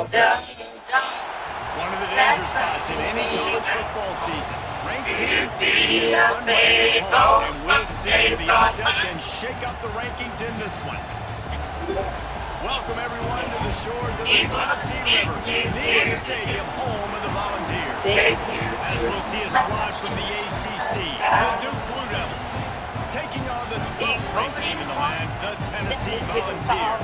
One of the danger spots in any college football season. Ranked team being unranked at home, and we'll see if the upset can shake up the rankings in this one. Welcome everyone to the shores of the Tennessee River, Neyland Stadium, home of the Volunteers. As we'll see a squad from the ACC, the Duke Blue Devils, taking on the 12th ranked team in the land, the Tennessee Volunteers.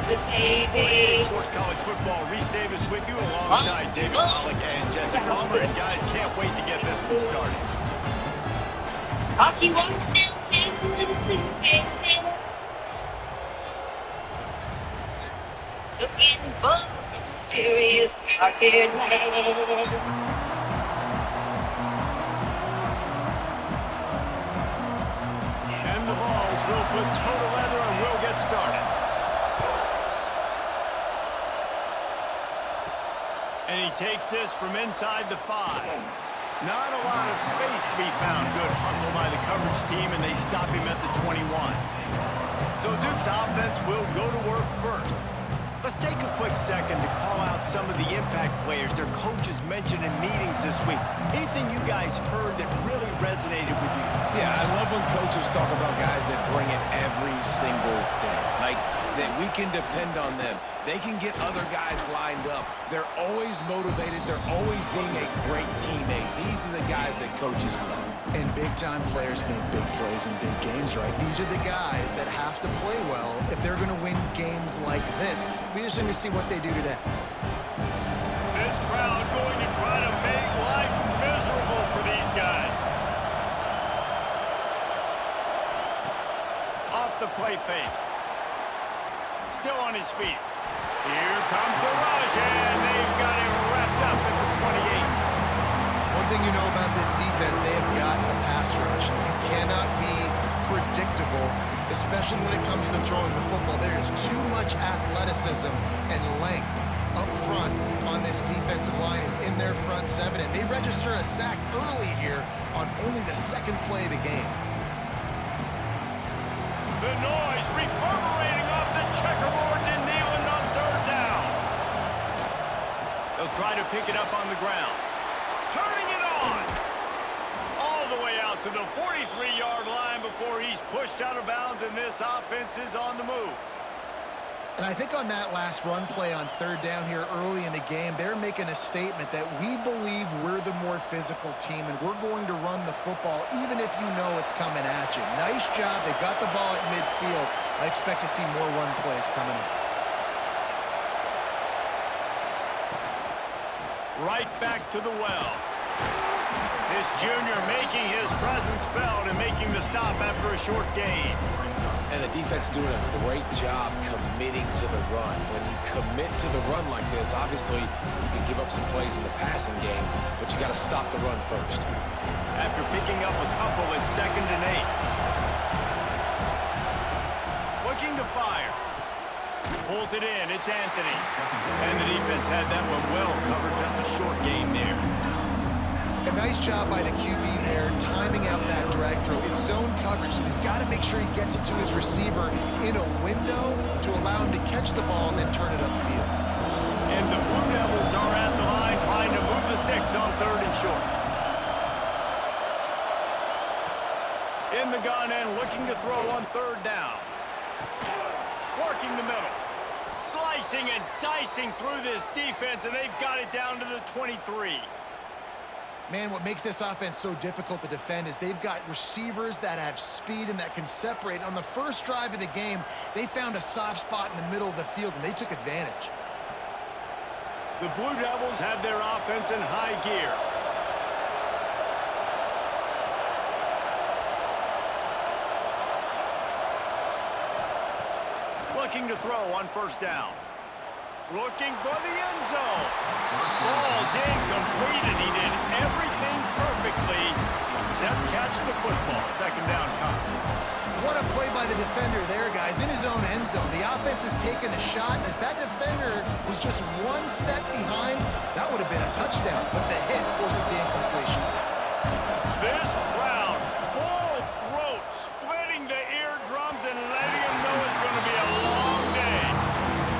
Sports College Football, Reese Davis with you alongside David Pollack and Jesse Palmer. And guys, can't wait to get this one started. All she wants now to the suitcase. Looking for mysterious darker land. And the balls will put total leather and we'll get started. And he takes this from inside the 5. Not a lot of space to be found. Good hustle by the coverage team, and they stop him at the 21. So Duke's offense will go to work first. Let's take a quick second to call out some of the impact players their coaches mentioned in meetings this week. Anything you guys heard that really resonated with you? Yeah, I love when coaches talk about guys that bring it every single day. Like, that we can depend on them. They can get other guys lined up. They're always motivated. They're always being a great teammate. These are the guys that coaches love. And big-time players make big plays in big games, right? These are the guys that have to play well if they're going to win games like this. We're just going to see what they do today. This crowd going to try to make life miserable for these guys. Off the play fake. Still on his feet. Here comes the rush, and they've got him wrapped up at the 28. One thing you know about this defense, they have got a pass rush. You cannot be predictable, especially when it comes to throwing the football. There is too much athleticism and length up front on this defensive line and in their front 7. And they register a sack early here on only the second play of the game. The noise reverberating off the checkerboards in Neyland on 3rd down. They'll try to pick it up on the ground. Turning it on. All the way out to the 43-yard line before he's pushed out of bounds, and this offense is on the move. And I think on that last run play on 3rd down here early in the game, they're making a statement that we believe we're the more physical team and we're going to run the football even if you know it's coming at you. Nice job. They've got the ball at midfield. I expect to see more run plays coming up. Right back to the well. This junior making his presence felt and making the stop after a short gain. And the defense doing a great job committing to the run. When you commit to the run like this, obviously you can give up some plays in the passing game, but you got to stop the run first. After picking up a couple at 2nd and 8. Looking to fire. Pulls it in. It's Anthony. And the defense had that one well covered. Just a short gain there. A nice job by the QB there, timing out that drag throw. It's zone coverage, so he's got to make sure he gets it to his receiver in a window to allow him to catch the ball and then turn it upfield. And the Blue Devils are at the line trying to move the sticks on 3rd and short. In the gun and looking to throw on 3rd down. Working the middle. Slicing and dicing through this defense, and they've got it down to the 23. Man, what makes this offense so difficult to defend is they've got receivers that have speed and that can separate. On the first drive of the game, they found a soft spot in the middle of the field, and they took advantage. The Blue Devils have their offense in high gear. Looking to throw on 1st down. Looking for the end zone. Falls incomplete, and he did everything perfectly except catch the football. 2nd down coming. What a play by the defender there, guys. In his own end zone. The offense has taken a shot, and if that defender was just one step behind, that would have been a touchdown. But the hit forces the incompletion. This crowd, full throat, splitting the eardrums and letting them know it's going to be a long day.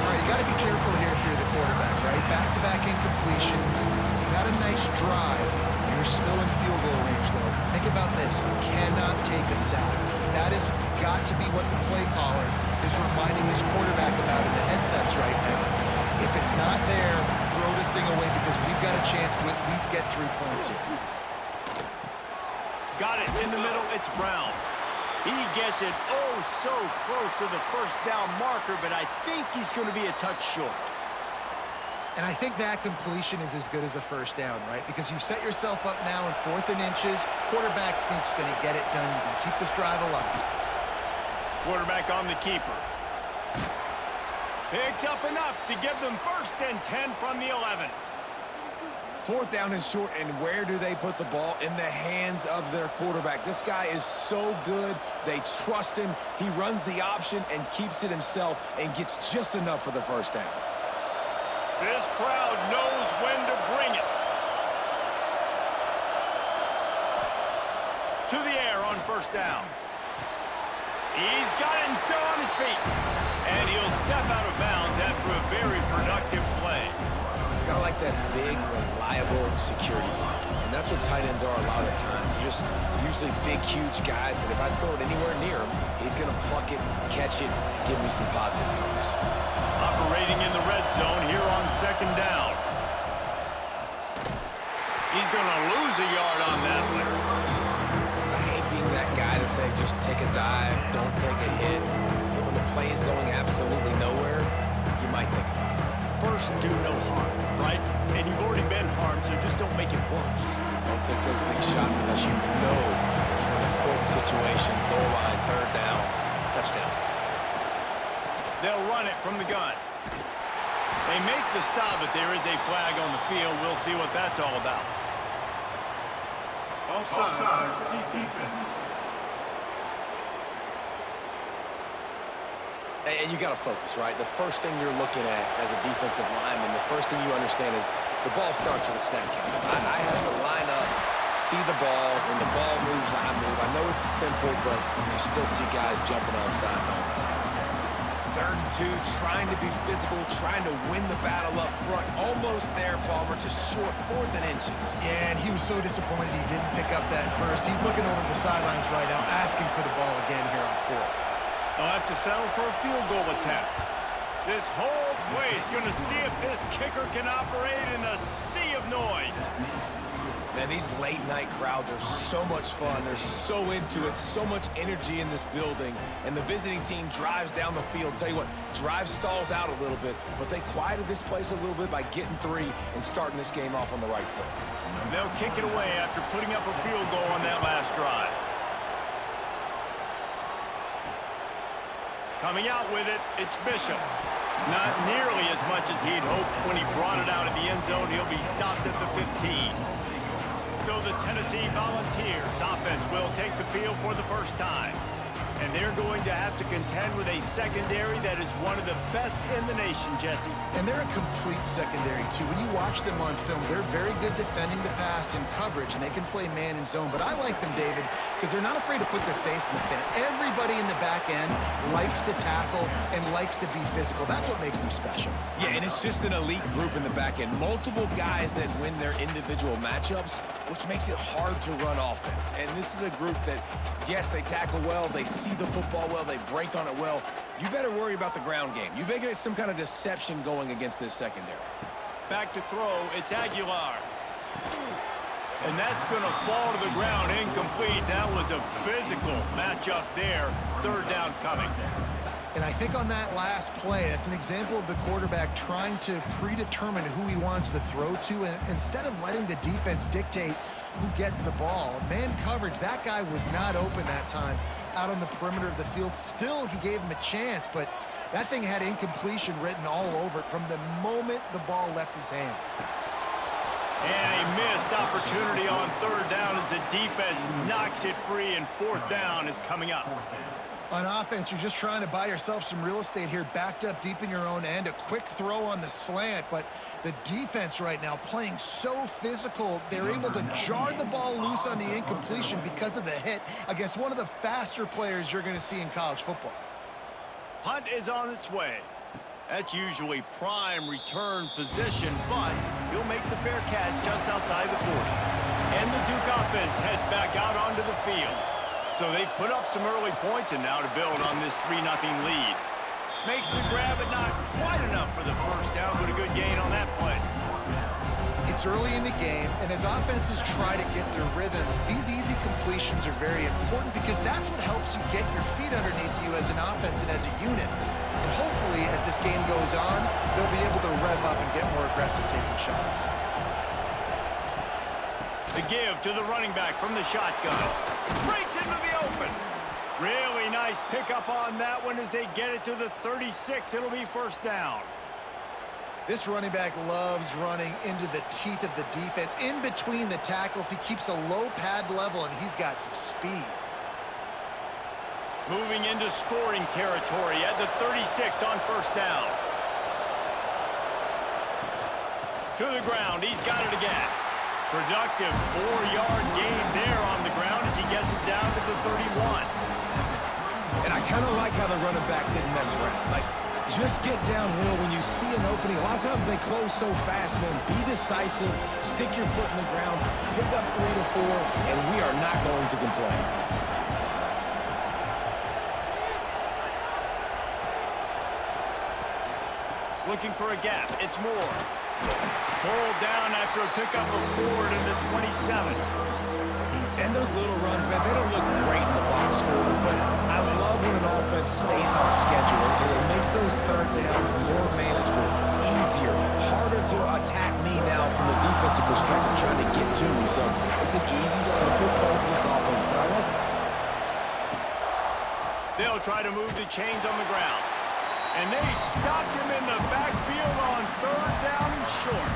All right, you got to be careful here if you're the quarterback, right? Back-to-back incompletions. You've had a nice drive. You're still in field goal range, though. Think about this. You cannot take a sack. That has got to be what the play caller is reminding his quarterback about in the headsets right now. If it's not there, throw this thing away because we've got a chance to at least get 3 points here. Got it in the middle. It's Brown. He gets it oh so close to the first down marker, but I think he's going to be a touch short. And I think that completion is as good as a first down, right? Because you've set yourself up now in 4th and inches. Quarterback sneak's going to get it done. You can keep this drive alive. Quarterback on the keeper. Picks up enough to give them 1st and 10 from the 11. 4th down and short, and where do they put the ball? In the hands of their quarterback. This guy is so good. They trust him. He runs the option and keeps it himself and gets just enough for the first down. This crowd knows when to bring it. To the air on 1st down. He's got it and still on his feet. And he'll step out of bounds after a very productive play. Kind of like that big, reliable security blanket. And that's what tight ends are a lot of the times. They're just usually big, huge guys that if I throw it anywhere near him, he's going to pluck it, catch it, give me some positive numbers. Operating in the red zone here on 2nd down. He's going to lose a yard on that one. I hate being that guy to say just take a dive, don't take a hit. But when the play is going absolutely nowhere, you might think about it. First, do no harm, right? And you've already been harmed, so just don't make it worse. Don't take those big shots unless you know it's for an important situation. Goal line, 3rd down, touchdown. They'll run it from the gun. They make the stop, but there is a flag on the field. We'll see what that's all about. Offside, defense. And you got to focus, right? The first thing you're looking at as a defensive lineman, the first thing you understand is the ball starts with a snap count. I have to line up, see the ball. When the ball moves, I move. I know it's simple, but you still see guys jumping off sides all the time. 3rd and 2, trying to be physical, trying to win the battle up front. Almost there, Palmer, just short, 4th and inches. Yeah, and he was so disappointed he didn't pick up that first. He's looking over the sidelines right now, asking for the ball again here on 4th. They'll have to settle for a field goal attempt. This whole place going to see if this kicker can operate in the sea of noise. Man, these late-night crowds are so much fun. They're so into it, so much energy in this building. And the visiting team drives down the field. Tell you what, drive stalls out a little bit, but they quieted this place a little bit by getting 3 and starting this game off on the right foot. They'll kick it away after putting up a field goal on that last drive. Coming out with it, it's Bishop. Not nearly as much as he'd hoped when he brought it out of the end zone. He'll be stopped at the 15. So the Tennessee Volunteers offense will take the field for the first time. And they're going to have to contend with a secondary that is one of the best in the nation, Jesse. And they're a complete secondary, too. When you watch them on film, they're very good defending the pass in coverage, and they can play man and zone. But I like them, David, because they're not afraid to put their face in the fan. Everybody in the back end likes to tackle and likes to be physical. That's what makes them special. Yeah, and it's just an elite group in the back end. Multiple guys that win their individual matchups, which makes it hard to run offense. And this is a group that, yes, they tackle well, they see the football well, they break on it well. You better worry about the ground game. You better get some kind of deception going against this secondary. Back to throw, it's Aguilar. And that's going to fall to the ground, incomplete. That was a physical matchup there. 3rd down coming. And I think on that last play, that's an example of the quarterback trying to predetermine who he wants to throw to, and instead of letting the defense dictate who gets the ball. Man coverage, that guy was not open that time out on the perimeter of the field. Still, he gave him a chance, but that thing had incompletion written all over it from the moment the ball left his hand. And a missed opportunity on 3rd down as the defense knocks it free, and 4th down is coming up. On offense, you're just trying to buy yourself some real estate here, backed up deep in your own end, a quick throw on the slant, but the defense right now playing so physical, they're able to jar the ball loose on the incompletion because of the hit against one of the faster players you're going to see in college football. Punt is on its way. That's usually prime return position, but he'll make the fair catch just outside the 40. And the Duke offense heads back out onto the field. So they've put up some early points, and now to build on this 3-0 lead. Makes the grab, but not quite enough for the first down, but a good gain on that play. It's early in the game, and as offenses try to get their rhythm, these easy completions are very important because that's what helps you get your feet underneath you as an offense and as a unit. And hopefully, as this game goes on, they'll be able to rev up and get more aggressive taking shots. The give to the running back from the shotgun. Breaks into the open. Really nice pickup on that one as they get it to the 36. It'll be first down. This running back loves running into the teeth of the defense. In between the tackles, he keeps a low pad level, and he's got some speed. Moving into scoring territory at the 36 on first down. To the ground, he's got it again. Productive 4-yard gain there on the ground as he gets it down to the 31. And I kind of like how the running back didn't mess around. Like, just get downhill when you see an opening. A lot of times they close so fast, man. Be decisive, stick your foot in the ground, pick up 3 to 4, and we are not going to complain. Looking for a gap. It's Moore. Pulled down after a pickup of 4 to the 27. And those little runs, man, they don't look great in the box score, but I love when an offense stays on schedule. It makes those third downs more manageable, easier, harder to attack me now from the defensive perspective, trying to get to me. So it's an easy, simple play for this offense, but I love it. They'll try to move the chains on the ground. And they stopped him in the backfield on third down and short.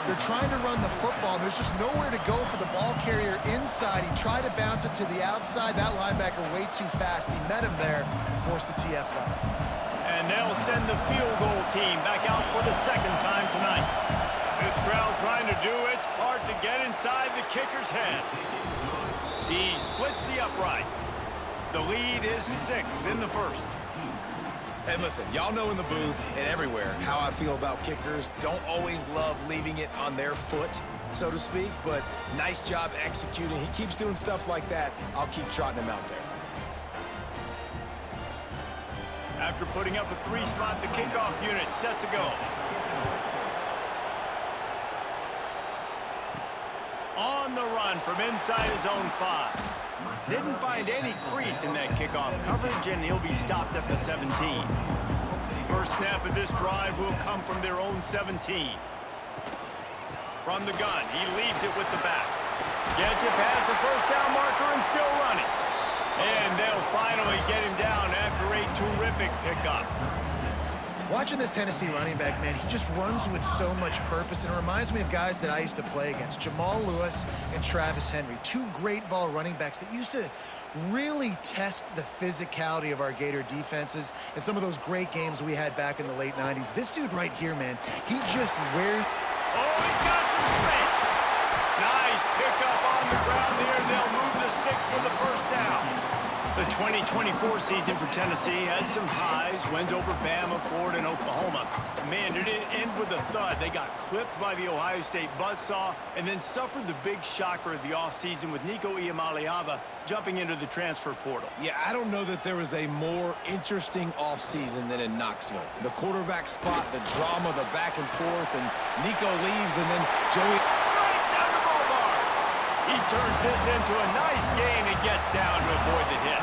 They're trying to run the football. There's just nowhere to go for the ball carrier inside. He tried to bounce it to the outside. That linebacker way too fast. He met him there and forced the TFL. And they'll send the field goal team back out for the second time tonight. This crowd trying to do its part to get inside the kicker's head. He splits the uprights. The lead is 6 in the first. And listen, y'all know in the booth and everywhere how I feel about kickers. Don't always love leaving it on their foot, so to speak, but nice job executing. He keeps doing stuff like that. I'll keep trotting him out there. After putting up a 3-spot, the kickoff unit set to go. On the run from inside his own 5. Didn't find any crease in that kickoff coverage, and he'll be stopped at the 17. First snap of this drive will come from their own 17. From the gun, he leaves it with the back. Gets it past the first down marker and still running. And they'll finally get him down after a terrific pickup. Watching this Tennessee running back, man, he just runs with so much purpose, and it reminds me of guys that I used to play against, Jamal Lewis and Travis Henry, 2 great ball running backs that used to really test the physicality of our Gator defenses and some of those great games we had back in the late 90s. This dude right here, man, he just wears... Oh, he's got some space. Nice pickup on the ground here. They'll move the sticks for the first down. The 2024 season for Tennessee had some highs, wins over Bama, Florida, and Oklahoma. Man, it didn't end with a thud. They got clipped by the Ohio State buzzsaw and then suffered the big shocker of the offseason with Nico Iamaleava jumping into the transfer portal. Yeah, I don't know that there was a more interesting offseason than in Knoxville. The quarterback spot, the drama, the back and forth, and Nico leaves, and then Joey... Right down the boulevard! He turns this into a nice gain and gets down to avoid the hit.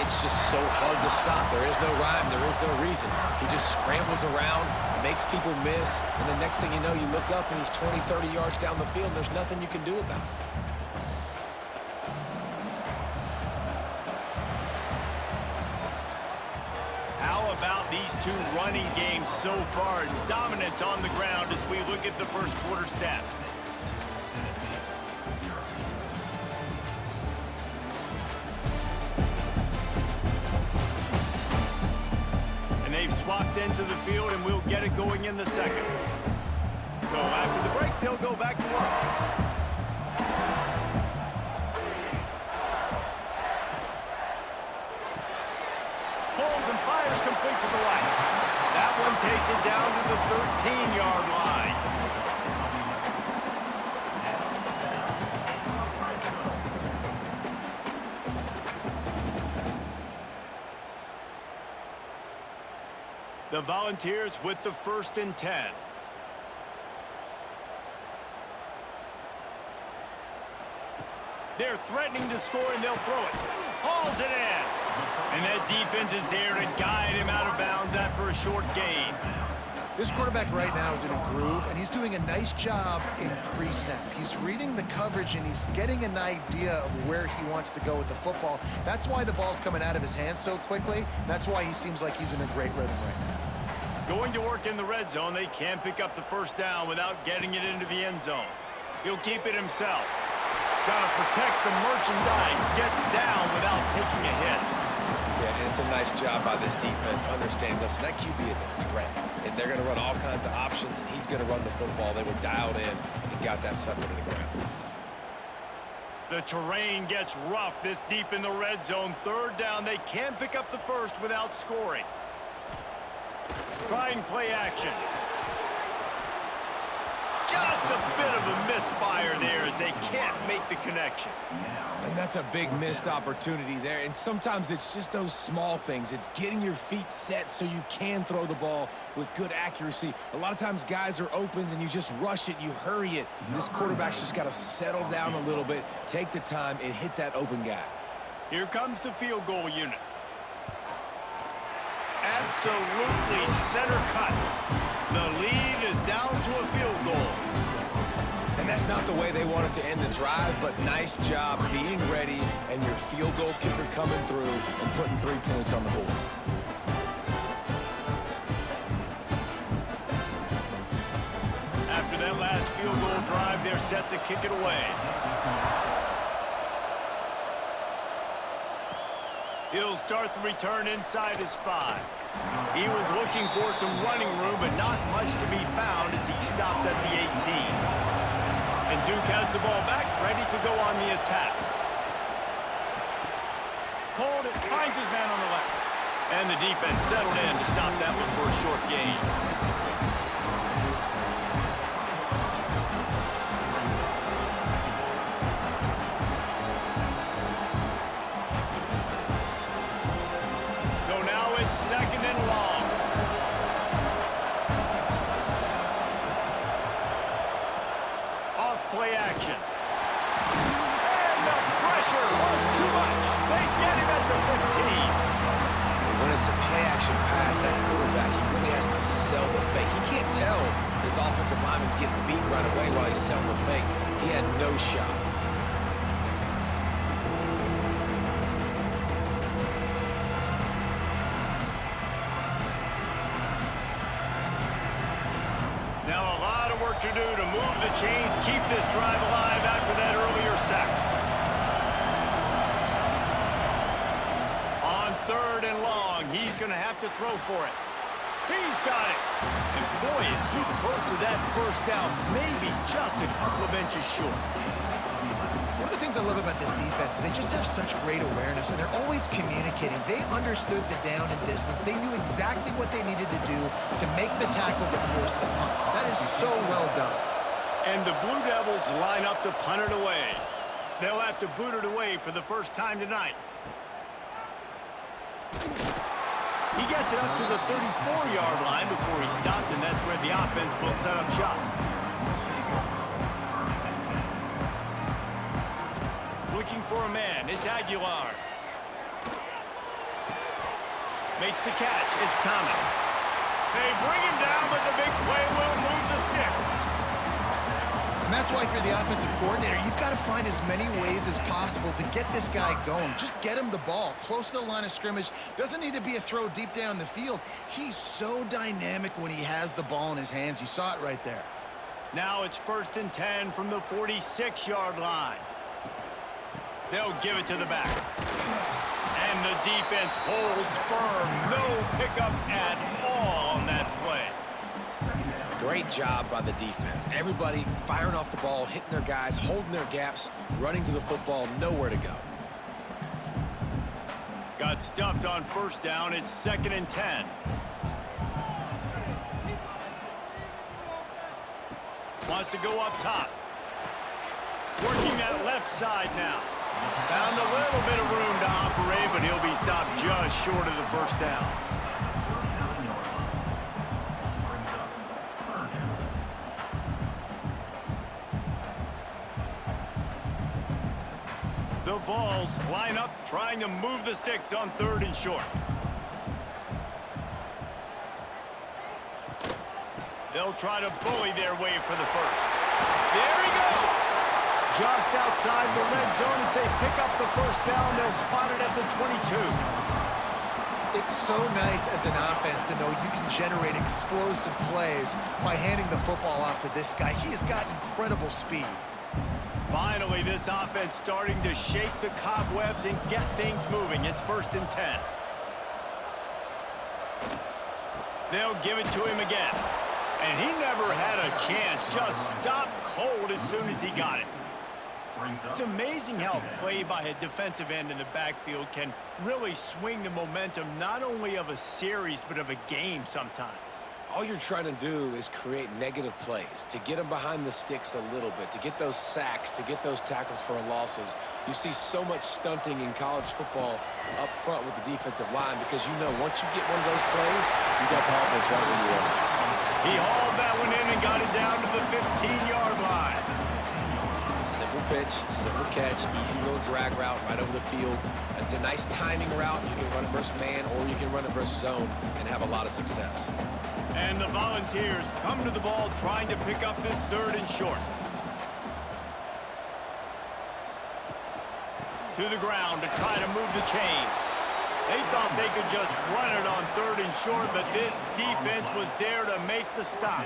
It's just so hard to stop. There is no rhyme. There is no reason. He just scrambles around, makes people miss, and the next thing you know, you look up and he's 20, 30 yards down the field, and there's nothing you can do about it. How about these 2 running games so far? Dominance on the ground as we look at the first quarter stats. They've swapped into the field, and we'll get it going in the second. So after the break, they'll go back to work. Holds and fires complete to the right. one takes it down to the 13-yard line. The Volunteers with the 1st and 10. They're threatening to score, and they'll throw it. Hauls it in. And that defense is there to guide him out of bounds after a short gain. This quarterback right now is in a groove, and he's doing a nice job in pre-snap. He's reading the coverage, and he's getting an idea of where he wants to go with the football. That's why the ball's coming out of his hands so quickly. That's why he seems like he's in a great rhythm right now. Going to work in the red zone, they can't pick up the 1st down without getting it into the end zone. He'll keep it himself. Got to protect the merchandise. Gets down without taking a hit. Yeah, and it's a nice job by this defense. Understand, listen, that QB is a threat. And they're going to run all kinds of options, and he's going to run the football. They were dialed in and got that sucker to the ground. The terrain gets rough this deep in the red zone. 3rd down. They can't pick up the 1st without scoring. Trying play action. Just a bit of a misfire there as they can't make the connection. And that's a big missed opportunity there. And sometimes it's just those small things. It's getting your feet set so you can throw the ball with good accuracy. A lot of times guys are open and you just rush it, you hurry it. This quarterback's just got to settle down a little bit, take the time, and hit that open guy. Here comes the field goal unit. Absolutely center cut. The lead is down to a field goal. And that's not the way they wanted to end the drive, but nice job being ready and your field goal kicker coming through and putting 3 points on the board. After that last field goal drive, they're set to kick it away. He'll start the return inside his 5. He was looking for some running room, but not much to be found as he stopped at the 18. And Duke has the ball back, ready to go on the attack. Pulled it, finds his man on the left. And the defense settled in to stop that one for a short gain. Second and long. Off play action. And the pressure was too much. They get him at the 15. When it's a play action pass, that quarterback, he really has to sell the fake. He can't tell his offensive lineman's getting beat right away while he's selling the fake. He had no shot. To do to move the chains, keep this drive alive after that earlier sack. On 3rd and long, he's going to have to throw for it. He's got it. And boy, is he close to that 1st down, maybe just a couple of inches short. One of the things I love about this defense is they just have such great awareness, and they're always communicating. They understood the down and distance. They knew exactly what they needed to do to make the tackle to force the punt. That is so well done. And the Blue Devils line up to punt it away. They'll have to boot it away for the first time tonight. He gets it up to the 34-yard line before he stopped, and that's where the offense will set up shop. Looking for a man. It's Aguilar. Makes the catch. It's Thomas. They bring him down, but the big play will move the sticks. And that's why for the offensive coordinator, you've got to find as many ways as possible to get this guy going. Just get him the ball close to the line of scrimmage. Doesn't need to be a throw deep down the field. He's so dynamic when he has the ball in his hands. You saw it right there. Now it's 1st and 10 from the 46-yard line. They'll give it to the back. And the defense holds firm. No pickup at all on that play. Great job by the defense. Everybody firing off the ball, hitting their guys, holding their gaps, running to the football, nowhere to go. Got stuffed on 1st down. It's 2nd and 10. Wants to go up top. Working that left side now. Found a little bit of room to operate, but he'll be stopped just short of the first down. The Vols line up, trying to move the sticks on 3rd and short. They'll try to bully their way for the first. There he goes! Just outside the red zone as they pick up the first down. They'll spot it at the 22. It's so nice as an offense to know you can generate explosive plays by handing the football off to this guy. He has got incredible speed. Finally, this offense starting to shake the cobwebs and get things moving. It's 1st and 10. They'll give it to him again. And he never had a chance. Just stopped cold as soon as he got it. It's amazing how play by a defensive end in the backfield can really swing the momentum not only of a series but of a game sometimes. All you're trying to do is create negative plays, to get them behind the sticks a little bit, to get those sacks, to get those tackles for losses. You see so much stunting in college football up front with the defensive line because you know once you get one of those plays, you got the offense right where you are. He hauled that one in and got it down to the 15-yard line. Simple pitch, simple catch, easy little drag route right over the field. It's a nice timing route. You can run it versus man or you can run it versus zone and have a lot of success. And the Volunteers come to the ball trying to pick up this 3rd and short. To the ground to try to move the chains. They thought they could just run it on 3rd and short, but this defense was there to make the stop.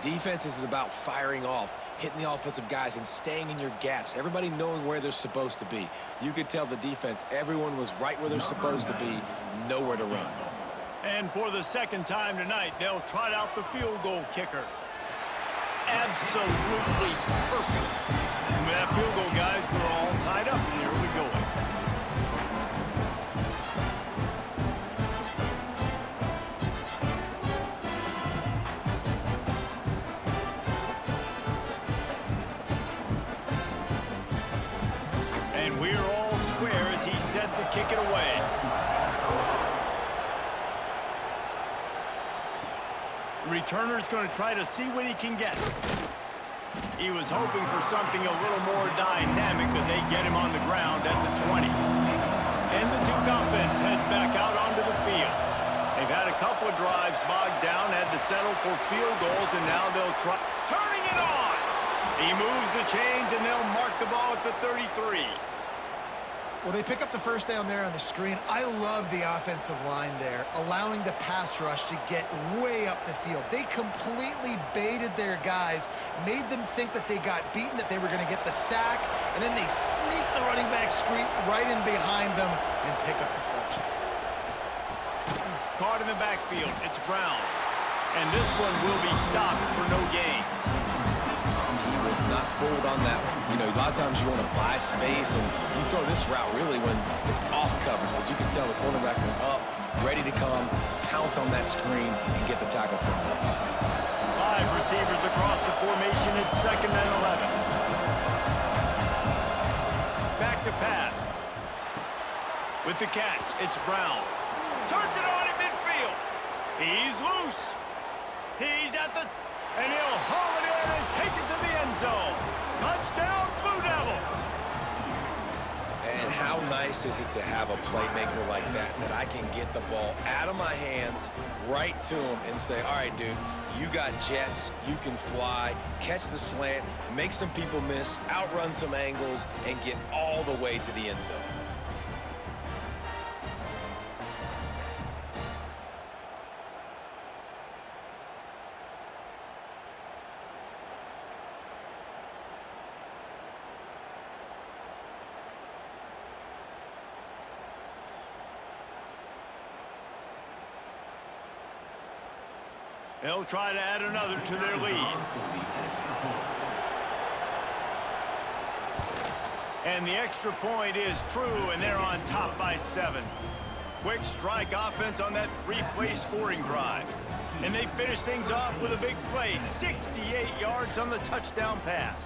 Defense is about firing off, hitting the offensive guys and staying in your gaps, everybody knowing where they're supposed to be. You could tell the defense, everyone was right where they're supposed to be, nowhere to run. And for the 2nd time tonight, they'll trot out the field goal kicker. Absolutely perfect. And with that field goal, guys, we're all tied up. Here we go. And we're all square as he's set to kick it away. The returner's going to try to see what he can get. He was hoping for something a little more dynamic, but they get him on the ground at the 20. And the Duke offense heads back out onto the field. They've had a couple of drives bogged down, had to settle for field goals, and now they'll try. Turning it on! He moves the chains, and they'll mark the ball at the 33. Well, they pick up the first down there on the screen. I love the offensive line there, allowing the pass rush to get way up the field. They completely baited their guys, made them think that they got beaten, that they were going to get the sack, and then they sneak the running back screen right in behind them and pick up the first. Caught in the backfield, it's Brown. And this one will be stopped for no gain. Was not fooled on that one. You know, a lot of times you want to buy space, and you throw this route really when it's off covered. But you can tell the cornerback was up, ready to come, pounce on that screen, and get the tackle for a loss. 5 receivers across the formation. It's 2nd and 11. Back to pass. With the catch, it's Brown. Turns it on in midfield. He's loose. He's at the... And he'll haul it in and take it to the end zone. Touchdown, Blue Devils. And how nice is it to have a playmaker like that I can get the ball out of my hands right to him and say, all right, dude, you got jets, you can fly, catch the slant, make some people miss, outrun some angles, and get all the way to the end zone. They'll try to add another to their lead. And the extra point is true, and they're on top by 7. Quick strike offense on that 3-play scoring drive. And they finish things off with a big play, 68 yards on the touchdown pass.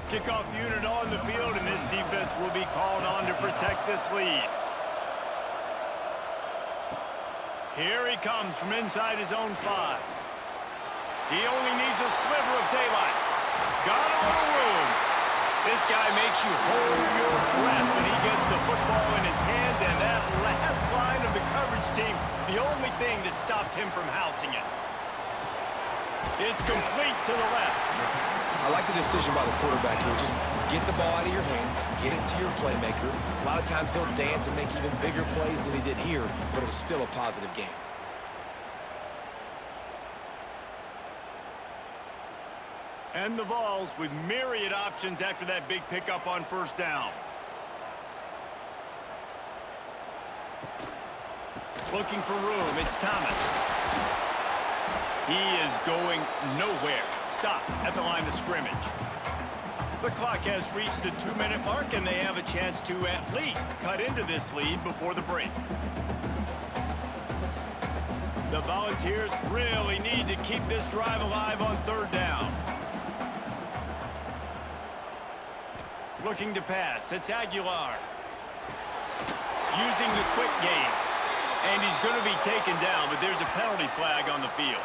Kickoff unit on the field, and this defense will be called on to protect this lead. Here he comes from inside his own 5. He only needs a sliver of daylight. Got a little room. This guy makes you hold your breath when he gets the football in his hands, and that last line of the coverage team, the only thing that stopped him from housing it. It's complete to the left. I like the decision by the quarterback here. Just get the ball out of your hands, get it to your playmaker. A lot of times he'll dance and make even bigger plays than he did here, but it was still a positive game. And the Vols with myriad options after that big pickup on first down. Looking for room, it's Thomas. He is going nowhere. Stop at the line of scrimmage. The clock has reached the 2-minute mark, and they have a chance to at least cut into this lead before the break. The Volunteers really need to keep this drive alive on third down. Looking to pass, it's Aguilar. Using the quick game. And he's going to be taken down, but there's a penalty flag on the field.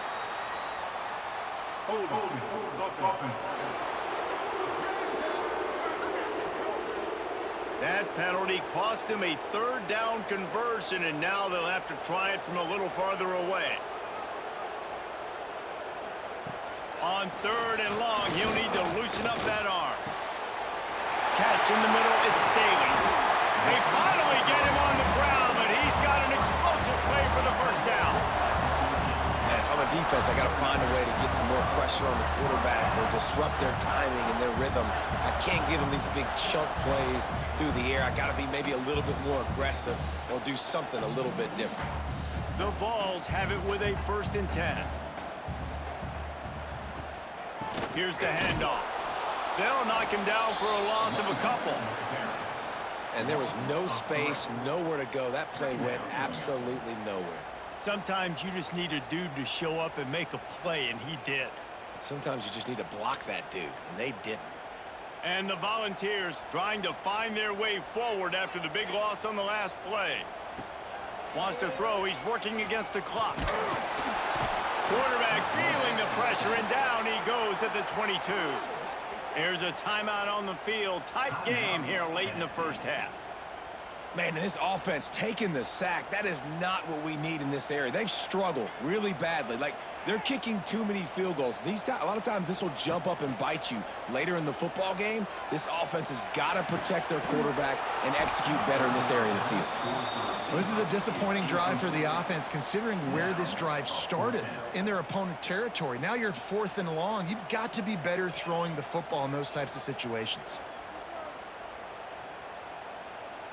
Hold on. That penalty cost them a third down conversion, and now they'll have to try it from a little farther away. On third and long, he'll need to loosen up that arm. Catch in the middle, it's Staley. They finally get him on the ground, but he's got an explosive play for the first down. And if I'm a defense, I got to find a way to get some more pressure on the quarterback or disrupt their timing and their rhythm. I can't give them these big chunk plays through the air. I got to be maybe a little bit more aggressive or do something a little bit different. The Vols have it with a 1st and 10. Here's the handoff. They'll knock him down for a loss of a couple. And there was no space, nowhere to go. That play went absolutely nowhere. Sometimes you just need a dude to show up and make a play, and he did. And sometimes you just need to block that dude, and they didn't. And the Volunteers trying to find their way forward after the big loss on the last play. Wants to throw, he's working against the clock. Quarterback feeling the pressure, and down he goes at the 22. There's a timeout on the field. Tight game here late in the first half. Man, this offense taking the sack, that is not what we need in this area. They've struggled really badly. Like, they're kicking too many field goals. A lot of times this will jump up and bite you. Later in the football game, this offense has got to protect their quarterback and execute better in this area of the field. Well, this is a disappointing drive for the offense, considering where this drive started in their opponent territory. Now you're 4th and long. You've got to be better throwing the football in those types of situations.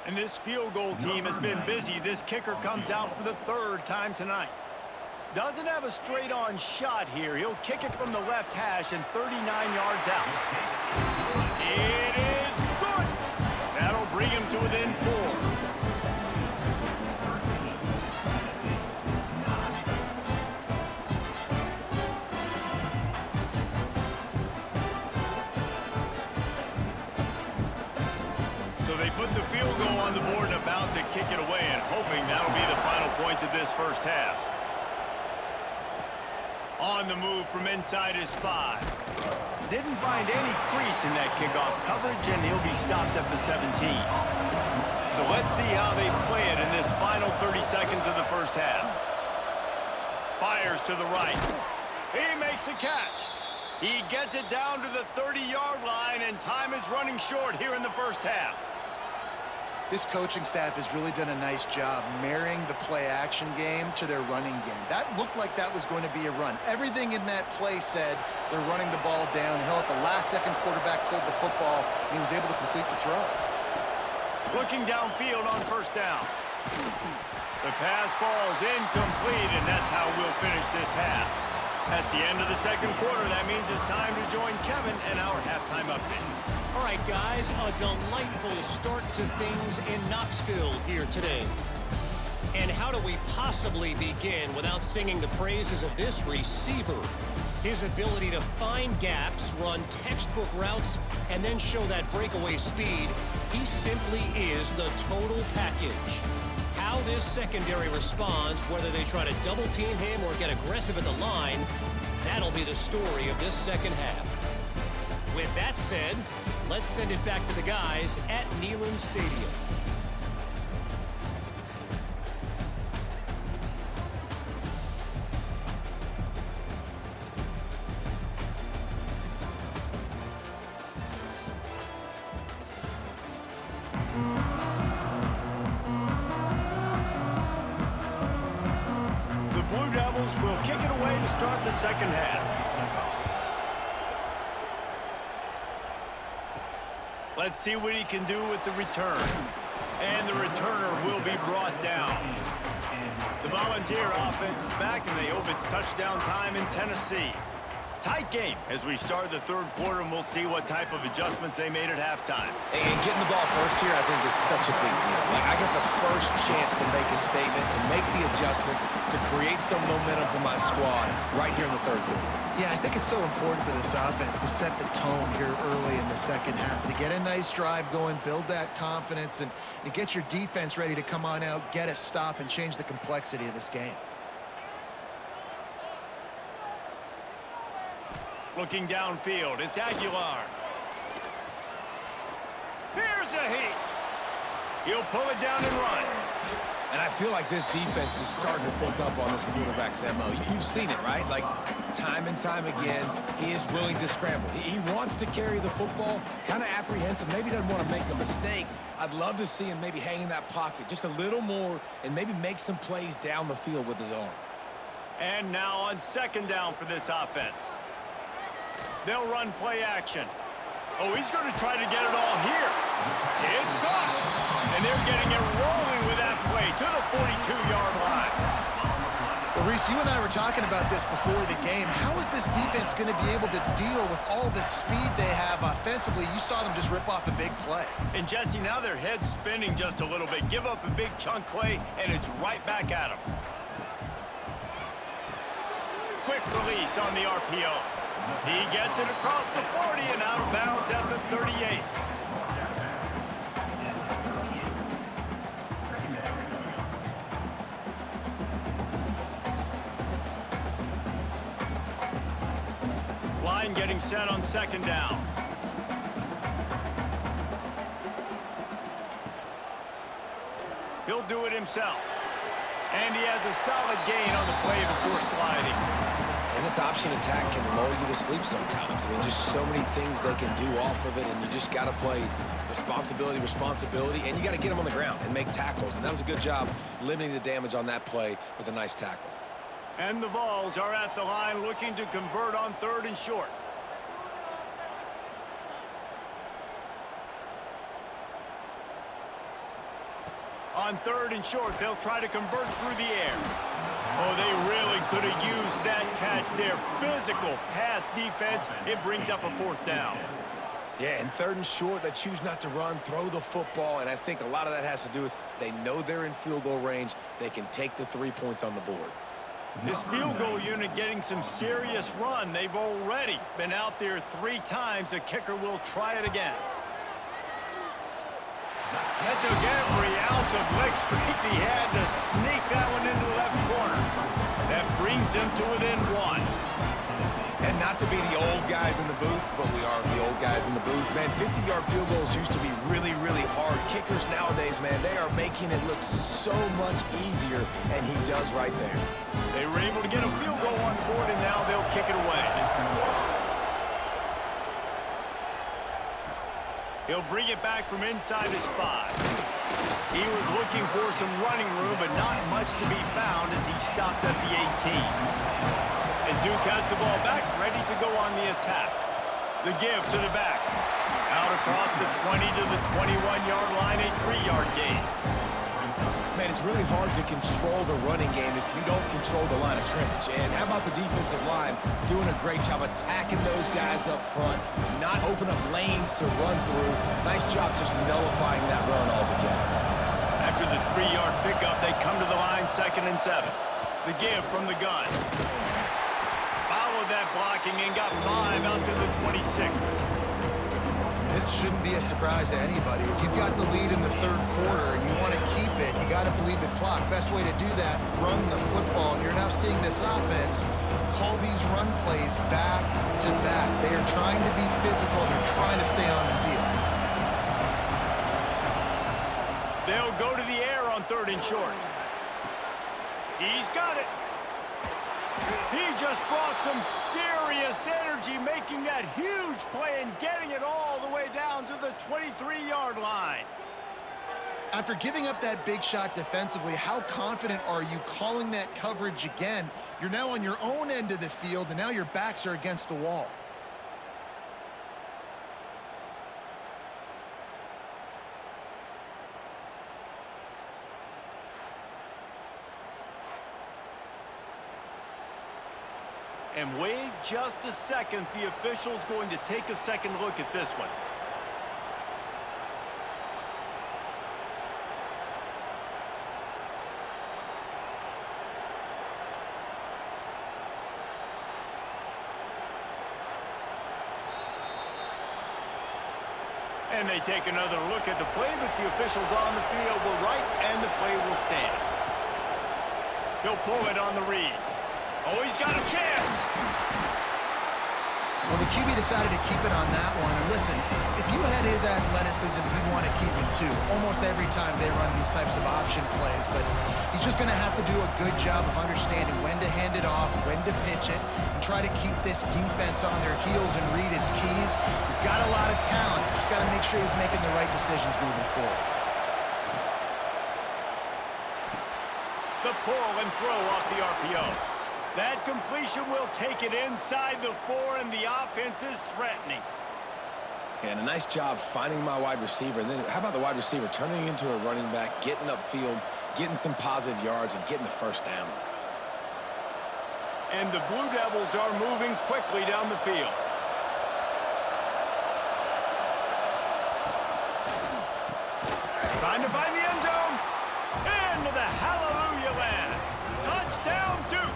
And this field goal team has been busy. This kicker comes out for the 3rd time tonight. Doesn't have a straight-on shot here. He'll kick it from the left hash and 39 yards out. It is good. That'll bring him to within 4. Put the field goal on the board and about to kick it away, and hoping that'll be the final points of this first half. On the move from inside his 5. Didn't find any crease in that kickoff coverage, and he'll be stopped at the 17. So let's see how they play it in this final 30 seconds of the first half. Fires to the right. He makes a catch. He gets it down to the 30-yard line, and time is running short here in the first half. This coaching staff has really done a nice job marrying the play-action game to their running game. That looked like that was going to be a run. Everything in that play said they're running the ball downhill. At the last second, quarterback pulled the football, and he was able to complete the throw. Looking downfield on first down. The pass falls incomplete, and that's how we'll finish this half. That's the end of the second quarter. That means it's time to join Kevin and our halftime update. All right, guys, a delightful start to things in Knoxville here today. And how do we possibly begin without singing the praises of this receiver? His ability to find gaps, run textbook routes, and then show that breakaway speed, he simply is the total package. How this secondary responds, whether they try to double team him or get aggressive at the line, that'll be the story of this second half. With that said, let's send it back to the guys at Neyland Stadium. The Blue Devils will kick it away to start the second half. Let's see what he can do with the return. And the returner will be brought down. The Volunteer offense is back, and they hope it's touchdown time in Tennessee. Tight game as we start the third quarter, and we'll see what type of adjustments they made at halftime. And getting the ball first here, I think, is such a big deal. Like, I get the first chance to make a statement, to make the adjustments, to create some momentum for my squad right here in the third quarter. Yeah, I think it's so important for this offense to set the tone here early in the second half, to get a nice drive going, build that confidence, and get your defense ready to come on out, get a stop, and change the complexity of this game. Looking downfield, it's Aguilar. Here's a heat. He'll pull it down and run. And I feel like this defense is starting to pick up on this quarterback's MO. You've seen it, right? Like, time and time again, he is willing to scramble. He wants to carry the football, kind of apprehensive, maybe doesn't want to make a mistake. I'd love to see him maybe hang in that pocket just a little more and maybe make some plays down the field with his arm. And now on second down for this offense. They'll run play action. Oh, he's going to try to get it all here. It's caught. And they're getting it rolling with that play to the 42-yard line. Well, Reese, you and I were talking about this before the game. How is this defense going to be able to deal with all the speed they have offensively? You saw them just rip off a big play. And, Jesse, now their head's spinning just a little bit. Give up a big chunk play, and it's right back at them. Quick release on the RPO. He gets it across the 40 and out of bounds at the 38. Line getting set on second down. He'll do it himself. And he has a solid gain on the play before sliding. And this option attack can lull you to sleep sometimes. I mean, just so many things they can do off of it, and you just got to play responsibility, and you got to get them on the ground and make tackles. And that was a good job limiting the damage on that play with a nice tackle. And the Vols are at the line looking to convert on third and short. On third and short, they'll try to convert through the air. Oh, they really could have used that catch there. Physical pass defense. It brings up a fourth down. Yeah, and third and short, they choose not to run, throw the football, and I think a lot of that has to do with they know they're in field goal range. They can take the 3 points on the board. This field goal unit getting some serious run. They've already been out there 3 times. The kicker will try it again. That took every ounce of leg strength he had to sneak that one into the left corner. That brings him to within 1. And not to be the old guys in the booth, but we are the old guys in the booth. Man, 50-yard field goals used to be really, really hard. Kickers nowadays, man, they are making it look so much easier, and he does right there. They were able to get a field goal on the board, and now they'll kick it away. He'll bring it back from inside his 5. He was looking for some running room, but not much to be found as he stopped at the 18. And Duke has the ball back, ready to go on the attack. The give to the back. Out across the 20 to the 21-yard line, a 3-yard gain. Man, it's really hard to control the running game if you don't control the line of scrimmage. And how about the defensive line doing a great job attacking those guys up front, not open up lanes to run through. Nice job just nullifying that run altogether. That After the 3-yard pickup, they come to the line 2nd and 7. The give from the gun. Followed that blocking and got 5 out to the 26. This shouldn't be a surprise to anybody. If you've got the lead in the 3rd quarter and you want to keep it, you got to bleed the clock. Best way to do that, run the football. And you're now seeing this offense call these run plays back to back. They are trying to be physical. They're trying to stay on the field. They'll go to the air on 3rd and short. He's got it. He just brought some serious energy, making that huge play and getting it all the way down to the 23-yard line. After giving up that big shot defensively, how confident are you calling that coverage again? You're now on your own end of the field, and now your backs are against the wall. And wait just a second. The official's going to take a second look at this one. And they take another look at the play, but the officials on the field were right, and the play will stand. He'll pull it on the read. Oh, he's got a chance! Well, the QB decided to keep it on that one. And listen, if you had his athleticism, you'd want to keep it too. Almost every time they run these types of option plays. But he's just going to have to do a good job of understanding when to hand it off, when to pitch it, and try to keep this defense on their heels and read his keys. He's got a lot of talent. Just got to make sure he's making the right decisions moving forward. The pull and throw off the RPO. That completion will take it inside the 4, and the offense is threatening. And a nice job finding my wide receiver. And then how about the wide receiver turning into a running back, getting upfield, getting some positive yards, and getting the first down. And the Blue Devils are moving quickly down the field. Trying to find the end zone. Into the hallelujah land. Touchdown, Duke.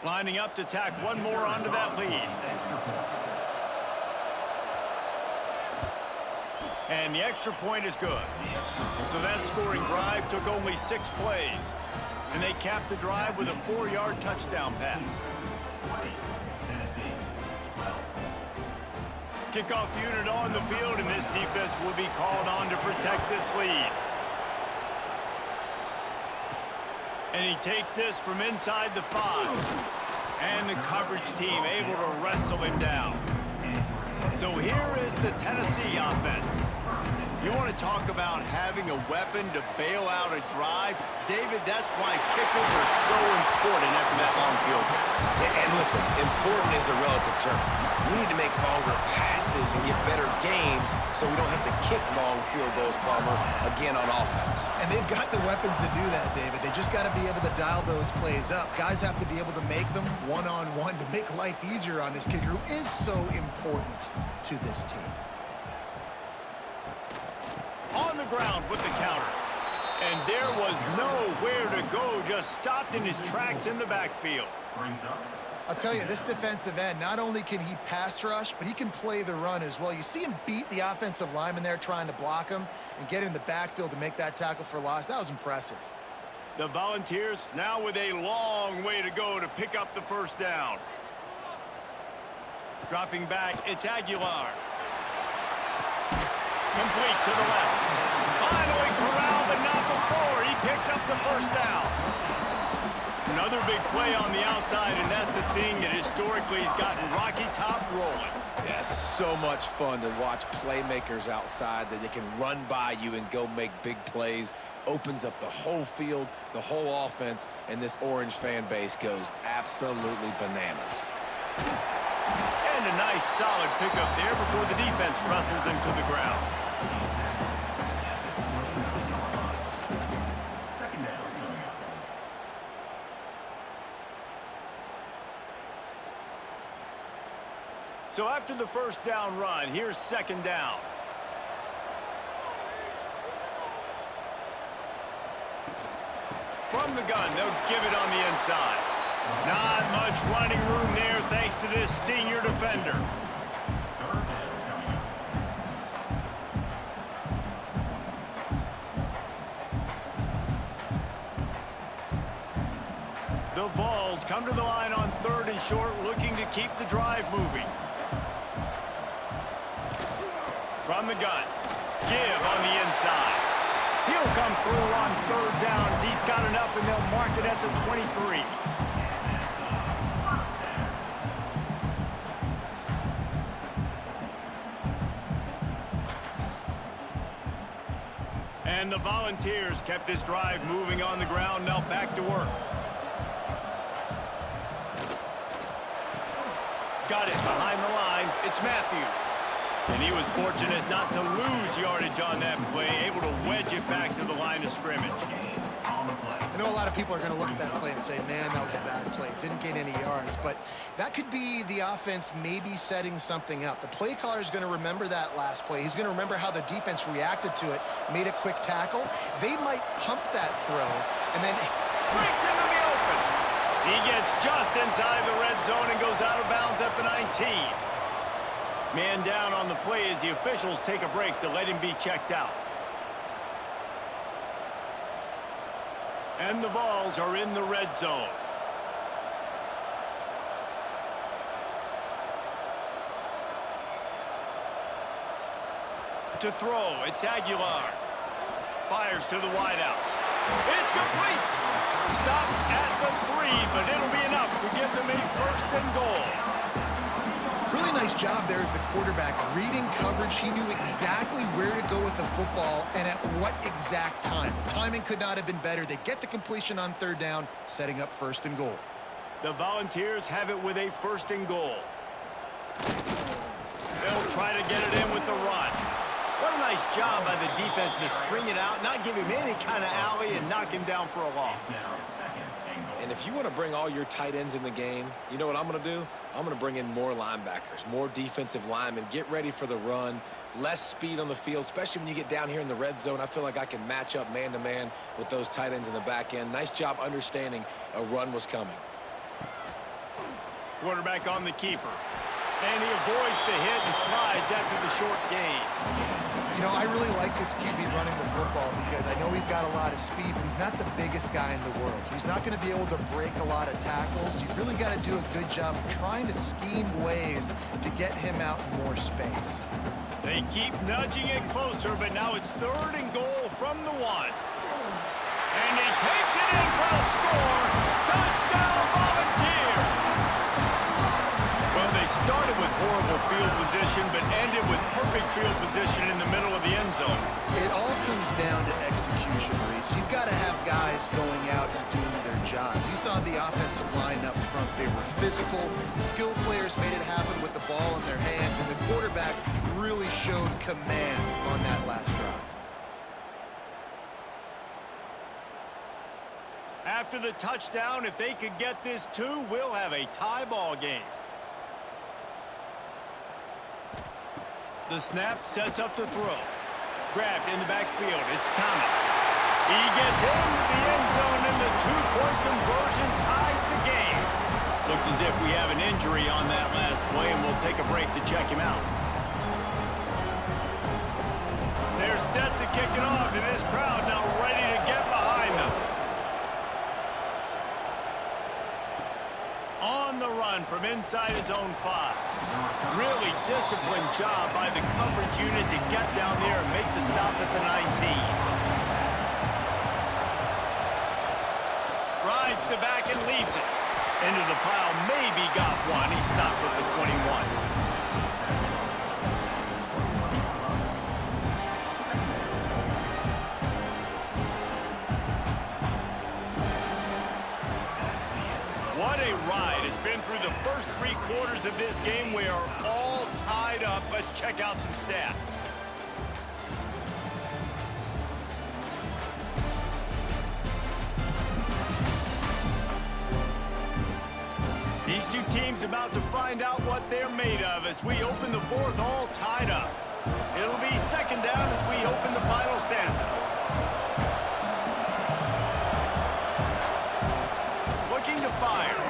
Lining up to tack one more onto that lead. And the extra point is good. So that scoring drive took only 6 plays. And they capped the drive with a 4-yard touchdown pass. Kickoff unit on the field, and this defense will be called on to protect this lead. And he takes this from inside the 5. And the coverage team able to wrestle him down. So here is the Tennessee offense. You want to talk about having a weapon to bail out a drive? David, that's why kickers are so important after that long field goal. And listen, important is a relative term. We need to make longer passes and get better gains so we don't have to kick long field goals, Palmer, again on offense. And they've got the weapons to do that, David. They just got to be able to dial those plays up. Guys have to be able to make them one-on-one to make life easier on this kicker who is so important to this team. On the ground with the counter. And there was nowhere to go, just stopped in his tracks in the backfield. I'll tell you, this defensive end, not only can he pass rush, but he can play the run as well. You see him beat the offensive lineman there trying to block him and get in the backfield to make that tackle for loss. That was impressive. The Volunteers now with a long way to go to pick up the first down. Dropping back, it's Aguilar. Complete to the left. Finally corralled, but not before. He picks up the first down. Another big play on the outside, and that's the thing that historically has gotten Rocky Top rolling. Yeah, so much fun to watch playmakers outside that they can run by you and go make big plays. Opens up the whole field, the whole offense, and this Orange fan base goes absolutely bananas. And a nice solid pickup there before the defense wrestles him to the ground. So after the first down run, here's second down. From the gun, they'll give it on the inside. Not much running room there thanks to this senior defender. The Vols come to the line on 3rd and short, looking to keep the drive moving. From the gun, give on the inside. He'll come through on 3rd down as he's got enough, and they'll mark it at the 23. And the Volunteers kept this drive moving on the ground. Now back to work. Got it behind the line. It's Matthews. And he was fortunate not to lose yardage on that play, able to wedge it back to the line of scrimmage. I know a lot of people are going to look at that play and say, man, that was a bad play. Didn't gain any yards. But that could be the offense maybe setting something up. The play caller is going to remember that last play. He's going to remember how the defense reacted to it, made a quick tackle. They might pump that throw and then Breaks into the open. He gets just inside the red zone and goes out of bounds at the 19. Man down on the play as the officials take a break to let him be checked out. And the Vols are in the red zone. To throw, it's Aguilar. Fires to the wideout. It's complete. Stopped at the 3, but it'll be enough to give them a 1st and goal. really nice job there of the quarterback. Reading coverage, he knew exactly where to go with the football and at what exact time. The timing could not have been better. They get the completion on 3rd down, setting up 1st and goal. The Volunteers have it with a 1st and goal. They'll try to get it in with the run. What a nice job by the defense to string it out, not give him any kind of alley, and knock him down for a loss. And if you want to bring all your tight ends in the game, you know what I'm going to do? I'm going to bring in more linebackers, more defensive linemen, get ready for the run, less speed on the field, especially when you get down here in the red zone. I feel like I can match up man-to-man with those tight ends in the back end. Nice job understanding a run was coming. Quarterback on the keeper. And he avoids the hit and slides after the short gain. You know, I really like this QB running the football because I know he's got a lot of speed, but he's not the biggest guy in the world. So he's not going to be able to break a lot of tackles. You really got to do a good job of trying to scheme ways to get him out in more space. They keep nudging it closer, but now it's 3rd and goal from the 1. And he takes it in for the score. Touchdown, Volunteers! Well, they started with horrible field position, but ended with perfect field position in the middle of the end zone. It all comes down to execution, Reese. You've got to have guys going out and doing their jobs. You saw the offensive line up front. They were physical. Skilled players made it happen with the ball in their hands, and the quarterback really showed command on that last drive. After the touchdown, if they could get this too, we'll have a tie ball game. The snap sets up the throw. Grabbed in the backfield. It's Thomas. He gets into the end zone, and the 2-point conversion ties the game. Looks as if we have an injury on that last play, and we'll take a break to check him out. They're set to kick it off, and this crowd now ready to get behind them. On the run from inside his own 5. Really disciplined job by the coverage unit to get down there and make the stop at the 19. Rides the back in pile maybe got one. He stopped with the 21. What a ride. It's been through the first 3 quarters of this game. We are all tied up. Let's check out some stats. These two teams about to find out what they're made of as we open the 4th all tied up. It'll be 2nd down as we open the final stanza. Looking to fire.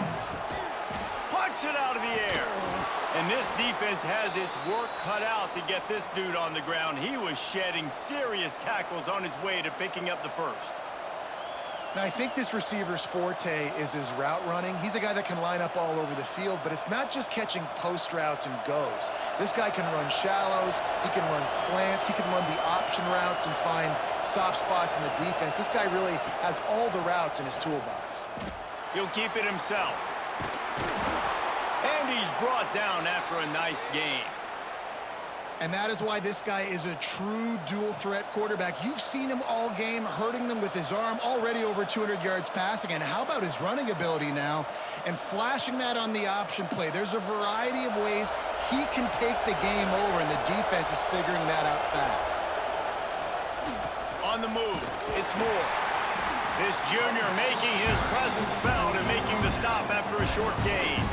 Pucks it out of the air. And this defense has its work cut out to get this dude on the ground. He was shedding serious tackles on his way to picking up the first. Now, I think this receiver's forte is his route running. He's a guy that can line up all over the field, but it's not just catching post routes and goes. This guy can run shallows, he can run slants, he can run the option routes and find soft spots in the defense. This guy really has all the routes in his toolbox. He'll keep it himself. And he's brought down after a nice game. And that is why this guy is a true dual-threat quarterback. You've seen him all game, hurting them with his arm, already over 200 yards passing. And how about his running ability now? And flashing that on the option play. There's a variety of ways he can take the game over, and the defense is figuring that out fast. On the move, it's Moore. This junior making his presence felt and making the stop after a short gain.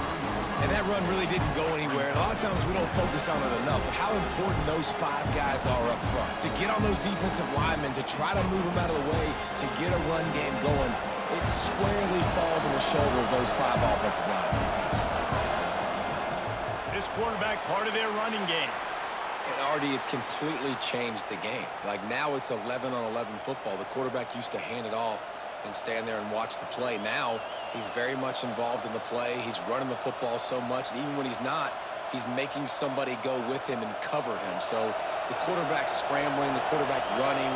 And that run really didn't go anywhere. And a lot of times we don't focus on it enough, but how important those 5 guys are up front. To get on those defensive linemen, to try to move them out of the way, to get a run game going, it squarely falls on the shoulder of those 5 offensive linemen. This quarterback part of their running game. And Artie, it's completely changed the game. Like now it's 11-on-11 football. The quarterback used to hand it off and stand there and watch the play. Now he's very much involved in the play. He's running the football so much, and even when he's not, he's making somebody go with him and cover him. So the quarterback scrambling, the quarterback running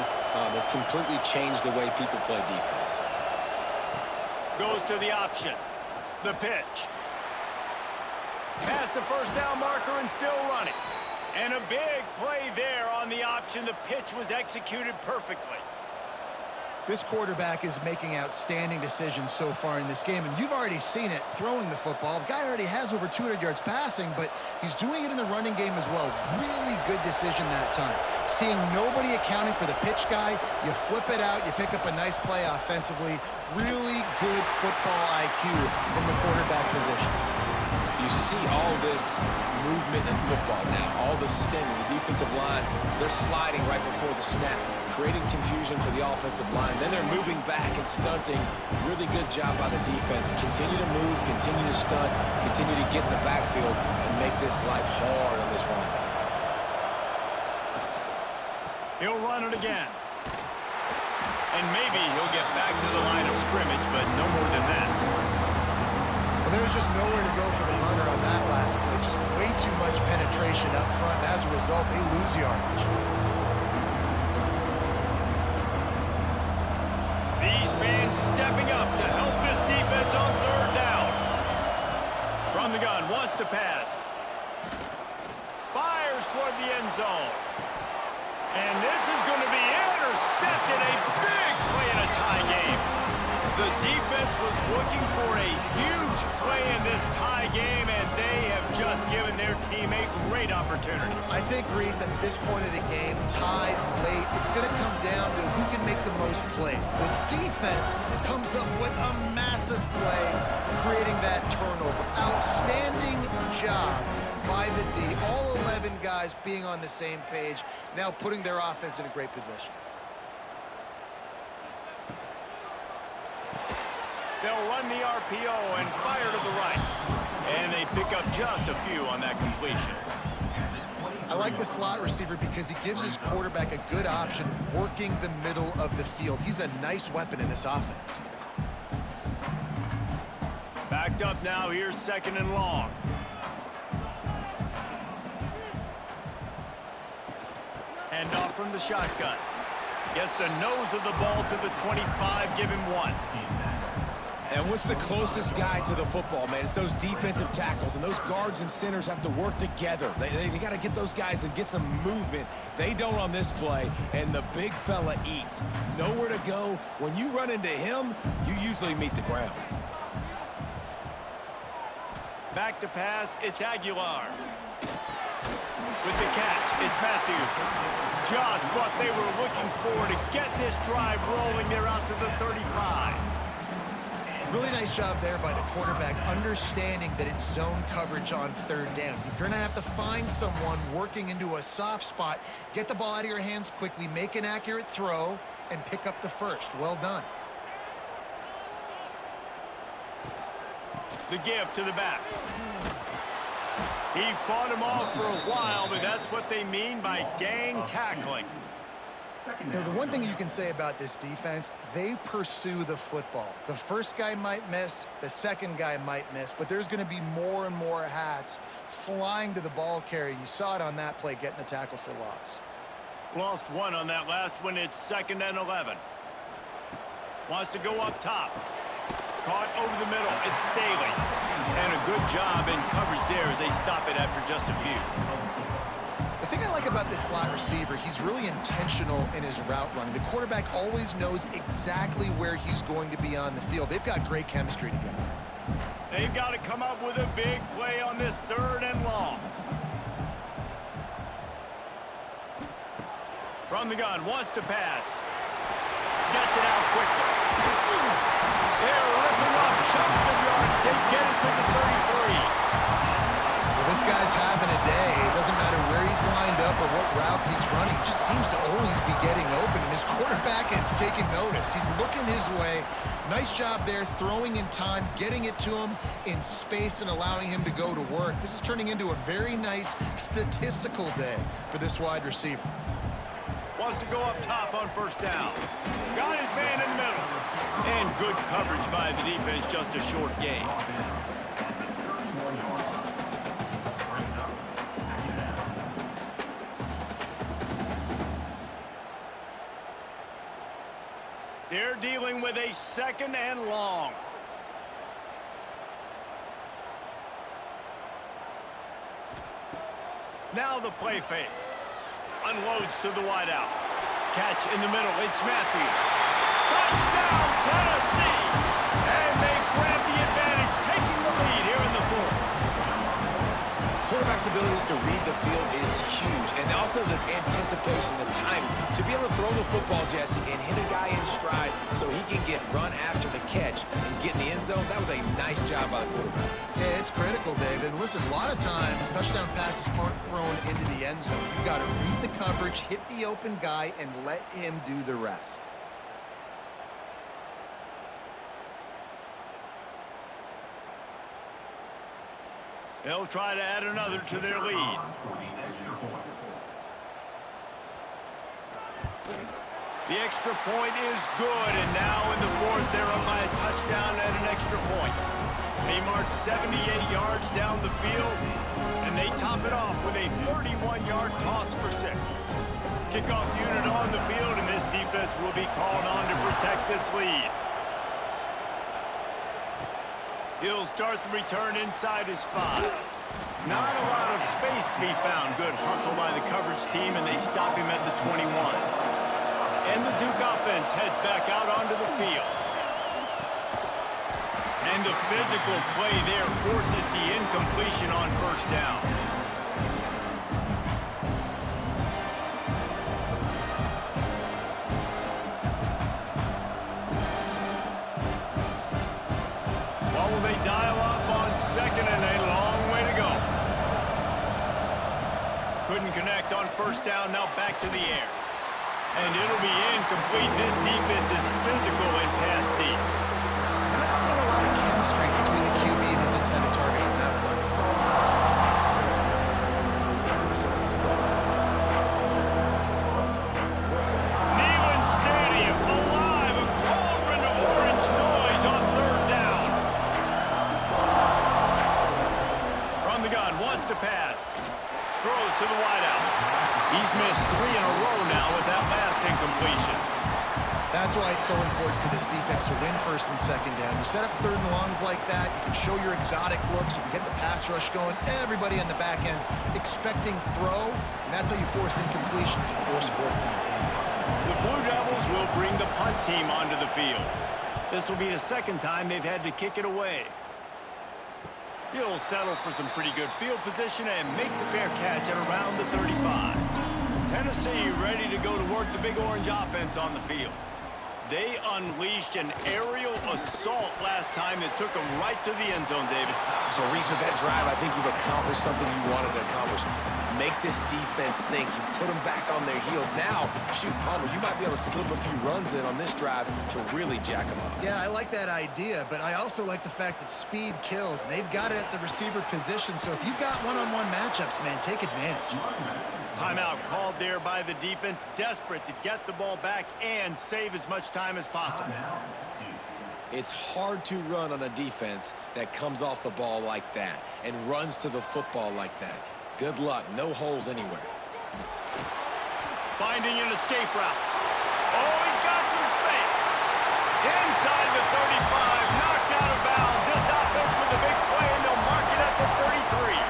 has completely changed the way people play defense. Goes to the option. The pitch. Past the first down marker and still running. And a big play there on the option. The pitch was executed perfectly. This quarterback is making outstanding decisions so far in this game, and you've already seen it throwing the football. The guy already has over 200 yards passing, but he's doing it in the running game as well. Really good decision that time. Seeing nobody accounting for the pitch guy, you flip it out, you pick up a nice play offensively. Really good football IQ from the quarterback position. You see all this movement in football now, all the stinging, the defensive line, they're sliding right before the snap, creating confusion for the offensive line. Then they're moving back and stunting. Really good job by the defense. Continue to move, continue to stunt, continue to get in the backfield and make this life hard on this running back. He'll run it again. And maybe he'll get back to the line of scrimmage, but no more than that. There's just nowhere to go for the runner on that last play. Just way too much penetration up front, and as a result, they lose yardage. These fans stepping up to help this defense on 3rd down. From the gun, wants to pass. Fires toward the end zone. And this is going to be intercepted. A big play in a tie game. The defense was looking for a huge play in this tie game, and they have just given their team a great opportunity. I think, Reese, at this point of the game, tied late, it's going to come down to who can make the most plays. The defense comes up with a massive play, creating that turnover. Outstanding job by the D. All 11 guys being on the same page, now putting their offense in a great position. They'll run the RPO and fire to the right. And they pick up just a few on that completion. I like the slot receiver because he gives his quarterback a good option working the middle of the field. He's a nice weapon in this offense. Backed up now, here's 2nd and long. Hand off from the shotgun. Gets the nose of the ball to the 25, give him 1. And what's the closest guy to the football, man? It's those defensive tackles, and those guards and centers have to work together. They got to get those guys and get some movement. They don't on this play, and the big fella eats. Nowhere to go. When you run into him, you usually meet the ground. Back to pass, it's Aguilar. With the catch, it's Matthews. Just what they were looking for to get this drive rolling. They're out to the 35. Really nice job there by the quarterback, understanding that it's zone coverage on third down. If you're going to have to find someone working into a soft spot, get the ball out of your hands quickly, make an accurate throw, and pick up the first. Well done. The give to the back. He fought him off for a while, but that's what they mean by gang tackling. You know, the one thing you can say about this defense, they pursue the football. The first guy might miss, the second guy might miss, but there's going to be more and more hats flying to the ball carrier. You saw it on that play, getting a tackle for loss. Lost one on that last one. It's 2nd and 11. Wants to go up top. Caught over the middle. It's Staley. And a good job in coverage there as they stop it after just a few. The thing I like about this slot receiver, he's really intentional in his route running. The quarterback always knows exactly where he's going to be on the field. They've got great chemistry together. They've got to come up with a big play on this 3rd and long. From the gun, wants to pass. Gets it out quickly. They're ripping off chunks of yards to get it to the 33. Well, this guy's having a day. It doesn't matter where he's lined up or what routes he's running. He just seems to always be getting open, and his quarterback is taking notice. He's looking his way. Nice job there, throwing in time, getting it to him in space and allowing him to go to work. This is turning into a very nice statistical day for this wide receiver. Wants to go up top on 1st down. Got his man in the middle. And good coverage by the defense, just a short gain. They're dealing with a 2nd and long. Now the play fake. Unloads to the wideout. Catch in the middle. It's Matthews. Touchdown, Tennessee! And they grab the advantage, taking the lead here in the 4th. Quarterback's abilities to read the field is huge, and also the anticipation, the time to be able to throw the football, Jesse, and hit a guy in stride so he can get run after the catch and get in the end zone. That was a nice job by the quarterback. Yeah, it's critical, David. And listen, a lot of times touchdown passes aren't thrown into the end zone. You got to read the coverage, hit the open guy, and let him do the rest. They'll try to add another to their lead. The extra point is good, and now in the 4th, they're up by a touchdown and an extra point. They march 78 yards down the field, and they top it off with a 31-yard toss for 6. Kickoff unit on the field, and this defense will be called on to protect this lead. He'll start the return inside his 5. Not a lot of space to be found. Good hustle by the coverage team, and they stop him at the 21. And the Duke offense heads back out onto the field. And the physical play there forces the incompletion on 1st down. What will they dial up on 2nd and a long way to go? Couldn't connect on 1st down, now back to the air. And it'll be incomplete. This defense is physical and pass deep. Not seeing a lot of chemistry between the QB and his intended target on that play. Neyland Stadium alive, a cauldron of orange noise on 3rd down. From the gun, wants to pass. Throws to the wideout. He's missed 3 in a row now with that last incompletion. That's why it's so important for this defense to win first and second down. You set up third and longs like that, you can show your exotic looks, you can get the pass rush going, everybody on the back end expecting throw, and that's how you force incompletions and force fourth downs. The Blue Devils will bring the punt team onto the field. This will be the second time they've had to kick it away. He'll settle for some pretty good field position and make the fair catch at around the 35. Tennessee ready to go to work the Big Orange offense on the field. They unleashed an aerial assault last time that took them right to the end zone, David. So, Reese, with that drive, I think you've accomplished something you wanted to accomplish. Make this defense think. You put them back on their heels. Now, shoot, Palmer, you might be able to slip a few runs in on this drive to really jack them up. Yeah, I like that idea, but I also like the fact that speed kills. They've got it at the receiver position, so if you've got one-on-one matchups, man, take advantage. Timeout called there by the defense, desperate to get the ball back and save as much time as possible. It's hard to run on a defense that comes off the ball like that and runs to the football like that. Good luck. No holes anywhere. Finding an escape route. Oh, he's got some space. Inside the 35, knocked out of bounds. This offense with a big play, and they'll mark it at the 33.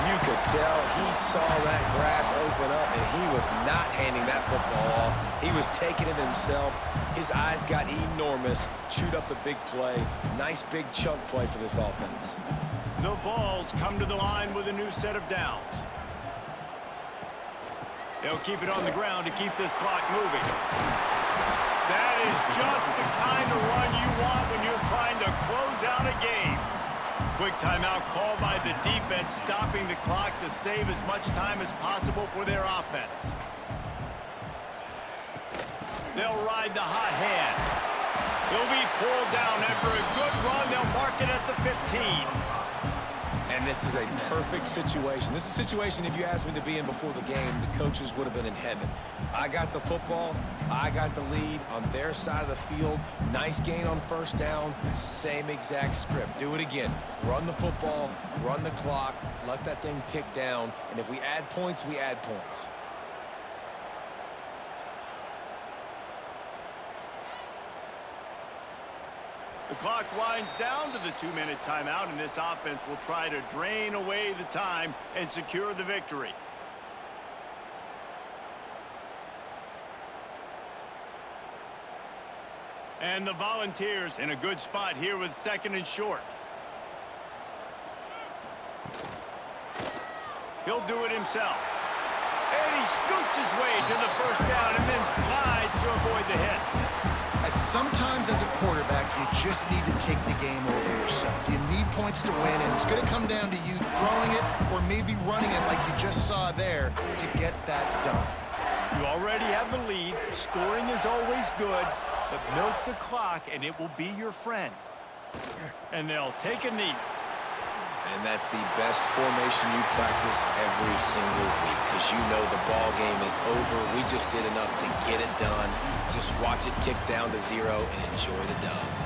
You could tell he saw that grass open up, and he was not handing that football off. He was taking it himself. His eyes got enormous, chewed up the big play. Nice big chunk play for this offense. The Vols come to the line with a new set of downs. They'll keep it on the ground to keep this clock moving. That is just the kind of run you want when you're trying to close out a game. Quick timeout called by the defense, stopping the clock to save as much time as possible for their offense. They'll ride the hot hand. They'll be pulled down after a good run. They'll mark it at the 15. And this is a perfect situation. This is a situation, if you asked me to be in before the game, the coaches would have been in heaven. I got the football. I got the lead on their side of the field. Nice gain on first down. Same exact script. Do it again. Run the football, run the clock, let that thing tick down. And if we add points, we add points. The clock winds down to the 2-minute timeout, and this offense will try to drain away the time and secure the victory. And the Volunteers in a good spot here with 2nd and short. He'll do it himself. And he scoots his way to the first down and then slides to avoid the hit. Sometimes as a quarterback, you just need to take the game over yourself. You need points to win, and it's going to come down to you throwing it or maybe running it like you just saw there to get that done. You already have the lead. Scoring is always good, but milk the clock and it will be your friend. And they'll take a knee. And that's the best formation you practice every single week because you know the ball game is over. We just did enough to get it done. Just watch it tick down to 0 and enjoy the dub.